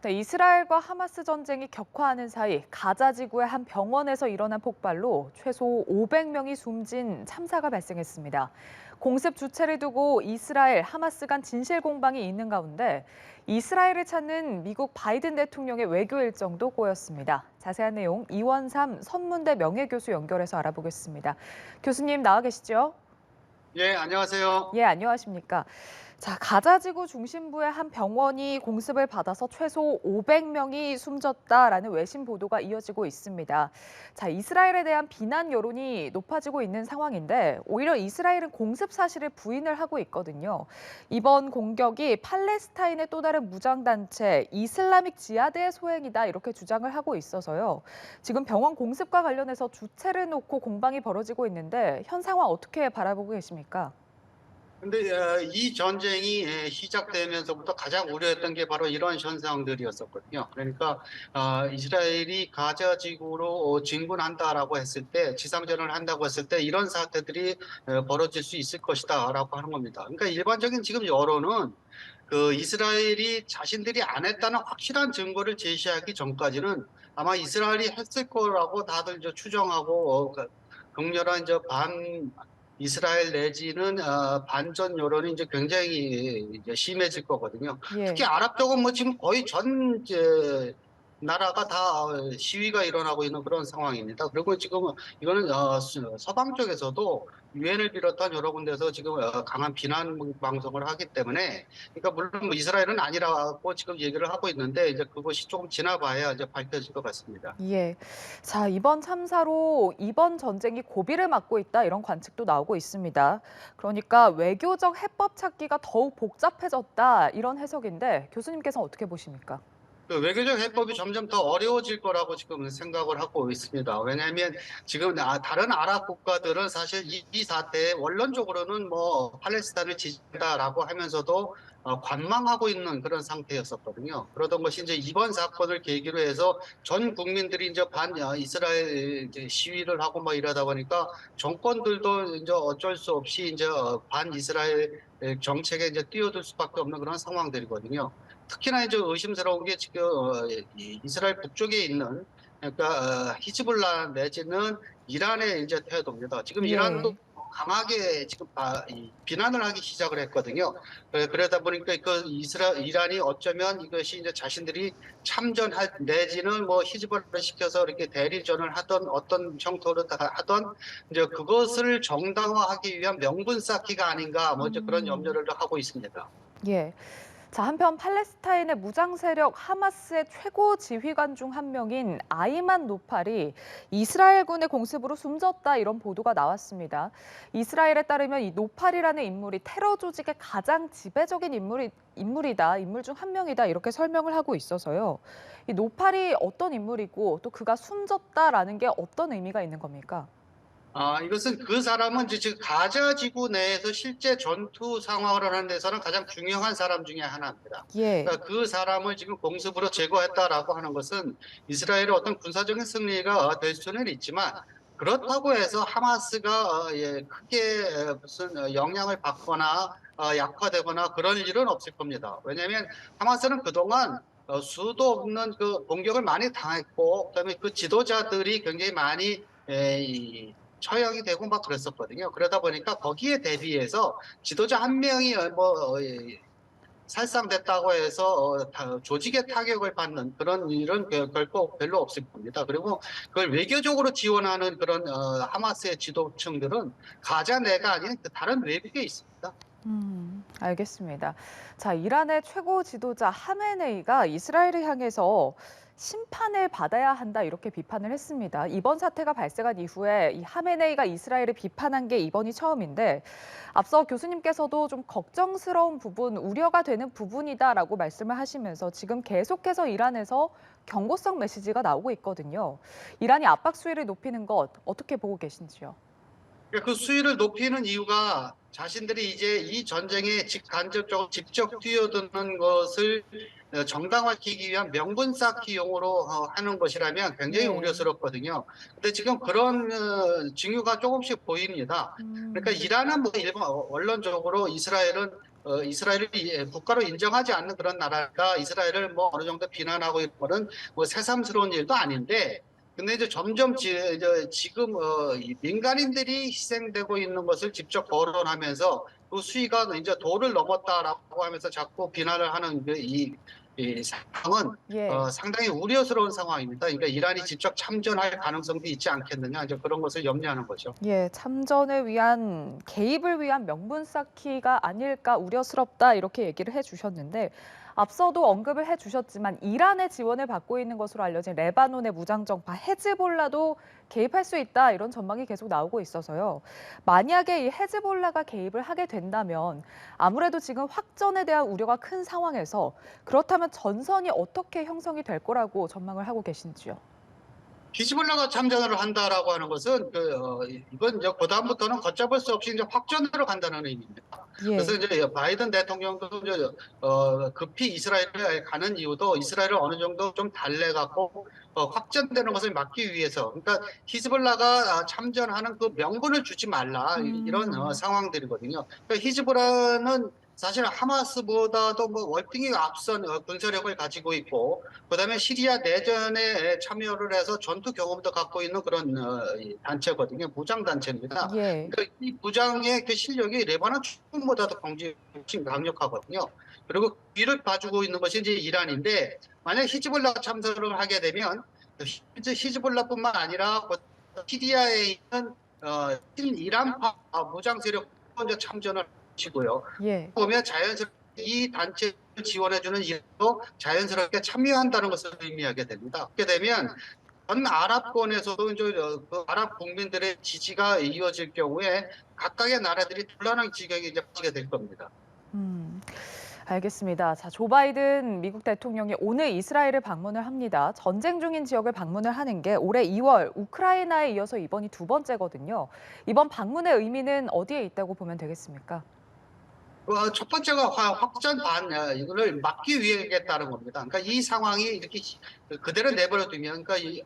네, 이스라엘과 하마스 전쟁이 격화하는 사이 가자 지구의 한 병원에서 일어난 폭발로 최소 500명이 숨진 참사가 발생했습니다. 공습 주체를 두고 이스라엘, 하마스 간 진실 공방이 있는 가운데 이스라엘을 찾는 미국 바이든 대통령의 외교 일정도 꼬였습니다. 자세한 내용 이원삼 선문대 명예교수 연결해서 알아보겠습니다. 교수님 나와 계시죠? 예, 안녕하세요. 예, 안녕하십니까. 자, 가자지구 중심부의 한 병원이 공습을 받아서 최소 500명이 숨졌다라는 외신 보도가 이어지고 있습니다. 자, 이스라엘에 대한 비난 여론이 높아지고 있는 상황인데 오히려 이스라엘은 공습 사실을 부인을 하고 있거든요. 이번 공격이 팔레스타인의 또 다른 무장단체 이슬라믹 지하드의 소행이다 이렇게 주장을 하고 있어서요. 지금 병원 공습과 관련해서 주체를 놓고 공방이 벌어지고 있는데 현 상황 어떻게 바라보고 계십니까? 근데 이 전쟁이 시작되면서부터 가장 우려했던 게 바로 이런 현상들이었었거든요. 그러니까 이스라엘이 가자 지구로 진군한다라고 했을 때, 지상전을 한다고 했을 때 이런 사태들이 벌어질 수 있을 것이다라고 하는 겁니다. 그러니까 일반적인 지금 여론은 그 이스라엘이 자신들이 안 했다는 확실한 증거를 제시하기 전까지는 아마 이스라엘이 했을 거라고 다들 이제 추정하고 극렬한 이제 반 이스라엘 내지는 반전 여론이 이제 굉장히 이제 심해질 거거든요. 특히 예. 아랍 쪽은 뭐 지금 거의 전 이제 나라가 다 시위가 일어나고 있는 그런 상황입니다. 그리고 지금 이거는 서방 쪽에서도 유엔을 비롯한 여러 군데서 지금 강한 비난 방송을 하기 때문에, 그러니까 물론 뭐 이스라엘은 아니라고 지금 얘기를 하고 있는데 이제 그것이 조금 지나봐야 이제 밝혀질 것 같습니다. 예. 자, 이번 참사로 이번 전쟁이 고비를 맞고 있다 이런 관측도 나오고 있습니다. 그러니까 외교적 해법 찾기가 더욱 복잡해졌다 이런 해석인데 교수님께서 어떻게 보십니까? 그 외교적 해법이 점점 더 어려워질 거라고 지금 생각을 하고 있습니다. 왜냐하면 지금 다른 아랍 국가들은 사실 이 사태에 원론적으로는 뭐 팔레스타인을 지지한다라고 하면서도 관망하고 있는 그런 상태였었거든요. 그러던 것이 이제 이번 사건을 계기로 해서 전 국민들이 이제 반 이스라엘 이제 시위를 하고 뭐 이러다 보니까 정권들도 이제 어쩔 수 없이 이제 반 이스라엘 정책에 이제 뛰어들 수밖에 없는 그런 상황들이거든요. 특히나 이제 의심스러운 게 지금 이 이스라엘 북쪽에 있는, 그러니까 히즈볼라 내지는 이란의 이제 태도입니다. 지금 이란도 예. 강하게 지금 이 비난을 하기 시작을 했거든요. 그러다 보니까 그 이란이 어쩌면 이것이 이제 자신들이 참전할 내지는 뭐 히즈볼라를 시켜서 이렇게 대리전을 하던 어떤 형태로 하던 이제 그것을 정당화하기 위한 명분 쌓기가 아닌가 뭐 이제 그런 음. 염려를 하고 있습니다. 예. 자, 한편 팔레스타인의 무장 세력 하마스의 최고 지휘관 중 한 명인 아이만 노팔이 이스라엘군의 공습으로 숨졌다 이런 보도가 나왔습니다. 이스라엘에 따르면 이 노팔이라는 인물이 테러 조직의 가장 지배적인 인물이다, 인물 중 한 명이다 이렇게 설명을 하고 있어서요. 이 노팔이 어떤 인물이고 또 그가 숨졌다라는 게 어떤 의미가 있는 겁니까? 이것은 그 사람은 이제 지금 가자 지구 내에서 실제 전투 상황을 하는 데서는 가장 중요한 사람 중에 하나입니다. 예. 그러니까 그 사람을 지금 공습으로 제거했다라고 하는 것은 이스라엘의 어떤 군사적인 승리가 될 수는 있지만, 그렇다고 해서 하마스가 크게 무슨 영향을 받거나 약화되거나 그런 일은 없을 겁니다. 왜냐하면 하마스는 그동안 수도 없는 그 공격을 많이 당했고, 그다음에 그 지도자들이 굉장히 많이 처형이 되고 막 그랬었거든요. 그러다 보니까 거기에 대비해서 지도자 한 명이 살상됐다고 해서 조직의 타격을 받는 그런 일은 결코 별로 없을 겁니다. 그리고 그걸 외교적으로 지원하는 그런 하마스의 지도층들은 가자 내가 아닌 그 다른 외국에 있습니다. 알겠습니다. 자, 이란의 최고 지도자 하메네이가 이스라엘을 향해서 심판을 받아야 한다 이렇게 비판을 했습니다. 이번 사태가 발생한 이후에 이 하메네이가 이스라엘을 비판한 게 이번이 처음인데 앞서 교수님께서도 좀 걱정스러운 부분, 우려가 되는 부분이다라고 말씀을 하시면서 지금 계속해서 이란에서 경고성 메시지가 나오고 있거든요. 이란이 압박 수위를 높이는 것 어떻게 보고 계신지요? 그 수위를 높이는 이유가 자신들이 이제 이 전쟁에 직간접적으로 직접 뛰어드는 것을 정당화시키기 위한 명분 쌓기용으로 하는 것이라면 굉장히 예. 우려스럽거든요. 근데 지금 그런 징후가 조금씩 보입니다. 그러니까 음. 이란은 뭐 일본 언론적으로 이스라엘은 이스라엘을 국가로 인정하지 않는 그런 나라가 이스라엘을 뭐 어느 정도 비난하고 이런 거는 뭐 새삼스러운 일도 아닌데, 근데 이제 점점 지금 이 민간인들이 희생되고 있는 것을 직접 거론하면서 그 수위가 이제 도를 넘었다라고 하면서 자꾸 비난을 하는 이 상황은 예. 상당히 우려스러운 상황입니다. 그러니까 이란이 직접 참전할 가능성도 있지 않겠느냐, 이제 그런 것을 염려하는 거죠. 예, 참전을 위한 개입을 위한 명분 쌓기가 아닐까 우려스럽다 이렇게 얘기를 해주셨는데 앞서도 언급을 해주셨지만 이란의 지원을 받고 있는 것으로 알려진 레바논의 무장정파 헤즈볼라도 개입할 수 있다 이런 전망이 계속 나오고 있어서요. 만약에 이 헤즈볼라가 개입을 하게 된다면 아무래도 지금 확전에 대한 우려가 큰 상황에서 그렇다면 전선이 어떻게 형성이 될 거라고 전망을 하고 계신지요? 히즈볼라가 참전을 한다라고 하는 것은 이건 이제 그다음부터는 걷잡을 수 없이 이제 확전으로 간다는 의미입니다. 그래서 예. 이제 바이든 대통령도 이제 급히 이스라엘에 가는 이유도 이스라엘을 어느 정도 좀 달래갖고 확전되는 것을 막기 위해서. 그러니까 히즈볼라가 참전하는 그 명분을 주지 말라, 이런 음. 상황들이거든요. 그러니까 히즈볼라는 사실 하마스보다도 뭐 월등히 앞선 군사력을 가지고 있고, 그다음에 시리아 내전에 참여를 해서 전투 경험도 갖고 있는 그런 이 단체거든요. 무장 단체입니다. 예. 그러니까 이 무장의 그 실력이 레바논 충분보다도 강력하거든요. 그리고 뒤를 봐주고 있는 것이 이제 이란인데, 만약 히즈볼라가 참전을 하게 되면 히즈볼라뿐만 아니라 시리아에 있는 친이란파 무장 세력 먼저 참전을 하시고요. 예. 보면 자연스럽게 이 단체를 지원해주는 이란도 자연스럽게 참여한다는 것을 의미하게 됩니다. 그렇게 되면 전 아랍권에서도 이제 그 아랍 국민들의 지지가 이어질 경우에 각각의 나라들이 곤란한 지경에 이제 빠지게 될 겁니다. 음, 알겠습니다. 자, 조 바이든 미국 대통령이 오늘 이스라엘을 방문을 합니다. 전쟁 중인 지역을 방문을 하는 게 올해 2월 우크라이나에 이어서 이번이 두 번째거든요. 이번 방문의 의미는 어디에 있다고 보면 되겠습니까? 첫 번째가 확전 이거를 막기 위해겠다는 겁니다. 그러니까 이 상황이 이렇게 그대로 내버려 두면, 그러니까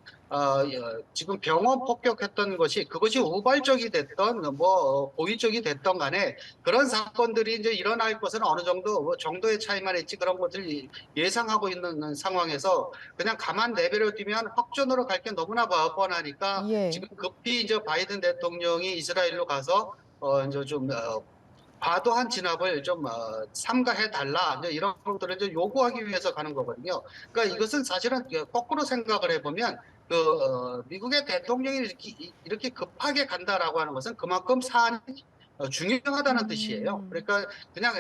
지금 병원 폭격했던 것이 그것이 우발적이 됐던 뭐 고의적이 됐던 간에 그런 사건들이 이제 일어날 것은 어느 정도 뭐 정도의 차이만 있지, 그런 것을 예상하고 있는 상황에서 그냥 가만 내버려 두면 확전으로 갈 게 너무나 뻔하니까 예. 지금 급히 이제 바이든 대통령이 이스라엘로 가서 이제 좀 과도한 진압을 좀 삼가해 달라, 이제 이런 것들을 이제 요구하기 위해서 가는 거거든요. 그러니까 이것은 사실은 거꾸로 생각을 해보면 미국의 대통령이 이렇게 급하게 간다라고 하는 것은 그만큼 사안이 중요하다는 뜻이에요. 음, 그러니까 그냥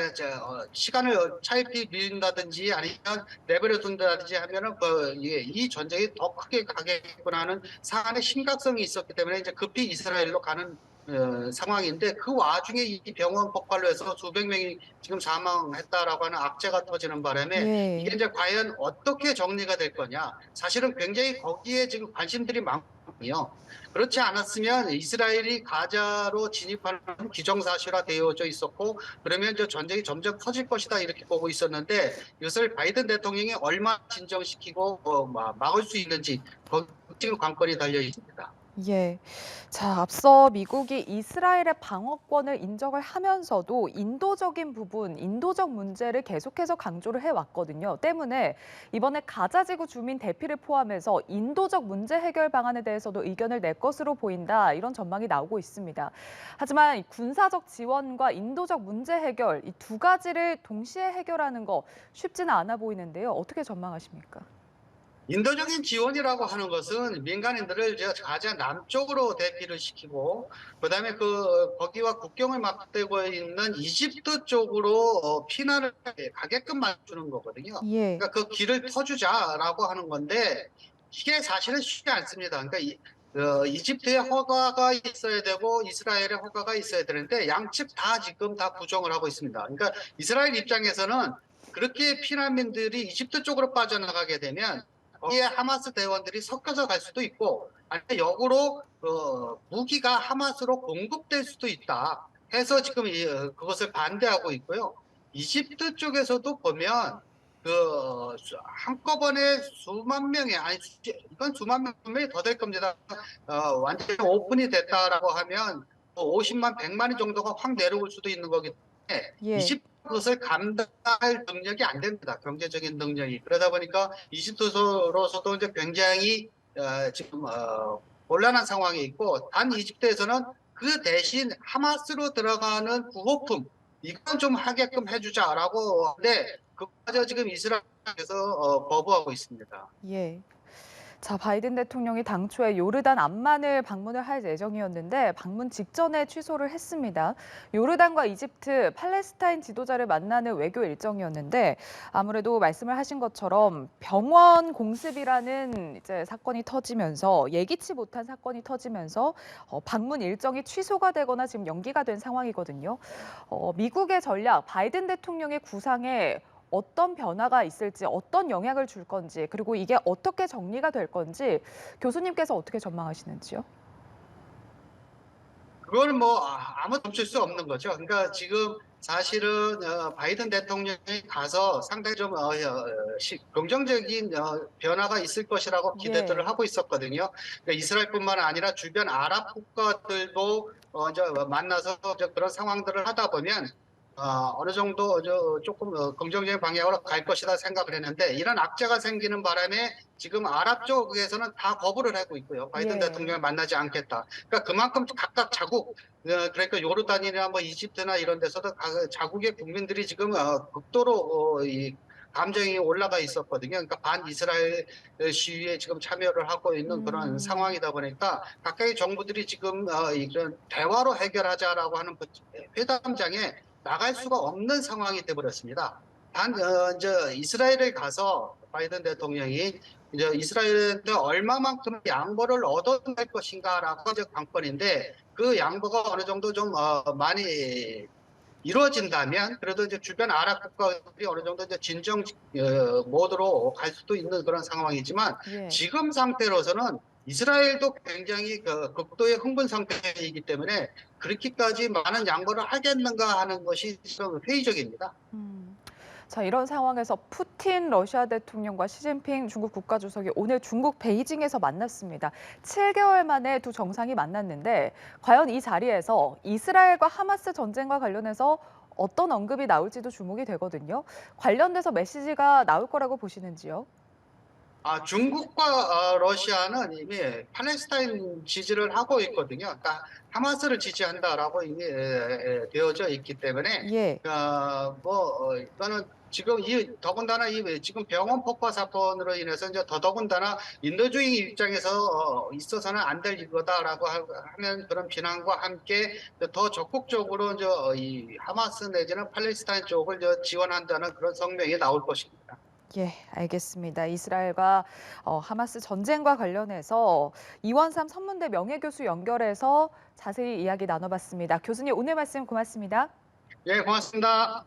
시간을 차일피 밀린다든지 아니면 내버려 둔다든지 하면은 이 전쟁이 더 크게 가겠구나 하는 사안의 심각성이 있었기 때문에 이제 급히 이스라엘로 가는 상황인데, 그 와중에 이 병원 폭발로 해서 수백 명이 지금 사망했다라고 하는 악재가 터지는 바람에 이게 예. 이제 과연 어떻게 정리가 될 거냐. 사실은 굉장히 거기에 지금 관심들이 많거든요. 그렇지 않았으면 이스라엘이 가자로 진입하는 기정사실화 되어져 있었고, 그러면 이제 전쟁이 점점 커질 것이다 이렇게 보고 있었는데, 이것을 바이든 대통령이 얼마나 진정시키고 막을 수 있는지 거기 지금 관건이 달려 있습니다. 예. 자, 앞서 미국이 이스라엘의 방어권을 인정을 하면서도 인도적인 부분, 인도적 문제를 계속해서 강조를 해왔거든요. 때문에 이번에 가자지구 주민 대피를 포함해서 인도적 문제 해결 방안에 대해서도 의견을 낼 것으로 보인다. 이런 전망이 나오고 있습니다. 하지만 이 군사적 지원과 인도적 문제 해결, 이 두 가지를 동시에 해결하는 거 쉽지는 않아 보이는데요. 어떻게 전망하십니까? 인도적인 지원이라고 하는 것은 민간인들을 가자 남쪽으로 대피를 시키고, 그다음에 거기와 국경을 맞대고 있는 이집트 쪽으로 피난을 가게끔 만드는 거거든요. 예. 그러니까 그 길을 터주자라고 하는 건데, 이게 사실은 쉽지 않습니다. 그러니까 이집트의 허가가 있어야 되고 이스라엘의 허가가 있어야 되는데, 양측 다 지금 다 부정을 하고 있습니다. 그러니까 이스라엘 입장에서는 그렇게 피난민들이 이집트 쪽으로 빠져나가게 되면 거기에 하마스 대원들이 섞여서 갈 수도 있고, 아니면 역으로 무기가 하마스로 공급될 수도 있다 해서 지금 그것을 반대하고 있고요. 이집트 쪽에서도 보면 한꺼번에 수만 명이, 아니 이건 수만 명이 더 될 겁니다. 완전히 오픈이 됐다라고 하면 50만, 100만이 정도가 확 내려올 수도 있는 거기 때문에 예. 그것을 감당할 능력이 안 됩니다. 경제적인 능력이. 그러다 보니까 이집트로서도 이제 굉장히 지금 곤란한 상황이 있고, 단 이집트에서는 그 대신 하마스로 들어가는 구호품 이건 좀 하게끔 해주자라고 하는데 그마저 지금 이스라엘에서 거부하고 있습니다. 예. 자, 바이든 대통령이 당초에 요르단 암만을 방문을 할 예정이었는데 방문 직전에 취소를 했습니다. 요르단과 이집트, 팔레스타인 지도자를 만나는 외교 일정이었는데 아무래도 말씀을 하신 것처럼 병원 공습이라는 이제 사건이 터지면서 예기치 못한 사건이 터지면서 방문 일정이 취소가 되거나 지금 연기가 된 상황이거든요. 미국의 전략, 바이든 대통령의 구상에 어떤 변화가 있을지, 어떤 영향을 줄 건지, 그리고 이게 어떻게 정리가 될 건지 교수님께서 어떻게 전망하시는지요? 그걸 뭐 아무도 멈출 수 없는 거죠. 그러니까 지금 사실은 바이든 대통령이 가서 상당히 좀 긍정적인 변화가 있을 것이라고 기대들을 예. 하고 있었거든요. 그러니까 이스라엘뿐만 아니라 주변 아랍 국가들도 이제 만나서 이제 그런 상황들을 하다 보면 어느 정도 조금 긍정적인 방향으로 갈 것이다 생각을 했는데 이런 악재가 생기는 바람에 지금 아랍 쪽에서는 다 거부를 하고 있고요. 바이든 예. 대통령을 만나지 않겠다. 그러니까 그만큼 각각 자국, 그러니까 요르단이나 뭐 이집트나 이런 데서도 자국의 국민들이 지금 극도로 이 감정이 올라가 있었거든요. 그러니까 반 이스라엘 시위에 지금 참여를 하고 있는 그런 음. 상황이다 보니까 각각의 정부들이 지금 이런 대화로 해결하자라고 하는 그 회담장에 나갈 수가 없는 상황이 돼버렸습니다. 이제 이스라엘에 가서 바이든 대통령이 이제 이스라엘한테 얼마만큼 양보를 얻어낼 것인가라고 이제 관건인데 그 양보가 어느 정도 좀 많이 이루어진다면 그래도 이제 주변 아랍 국가들이 어느 정도 이제 진정 모드로 갈 수도 있는 그런 상황이지만 예. 지금 상태로서는 이스라엘도 굉장히 그 극도의 흥분 상태이기 때문에 그렇게까지 많은 양보를 하겠는가 하는 것이 좀 회의적입니다. 음. 자, 이런 상황에서 푸틴 러시아 대통령과 시진핑 중국 국가주석이 오늘 중국 베이징에서 만났습니다. 7개월 만에 두 정상이 만났는데 과연 이 자리에서 이스라엘과 하마스 전쟁과 관련해서 어떤 언급이 나올지도 주목이 되거든요. 관련돼서 메시지가 나올 거라고 보시는지요? 중국과 러시아는 이미 팔레스타인 지지를 하고 있거든요. 그러니까 하마스를 지지한다라고 이미 되어져 있기 때문에 예. 이거는 지금 더군다나 이 지금 병원 폭파 사건으로 인해서 이제 더더군다나 인도주의 입장에서 있어서는 안 될 일거다라고 하는 그런 비난과 함께 더 적극적으로 이 하마스 내지는 팔레스타인 쪽을 지원한다는 그런 성명이 나올 것입니다. 예, 알겠습니다. 이스라엘과 하마스 전쟁과 관련해서 이원삼 선문대 명예교수 연결해서 자세히 이야기 나눠봤습니다. 교수님 오늘 말씀 고맙습니다. 예, 고맙습니다.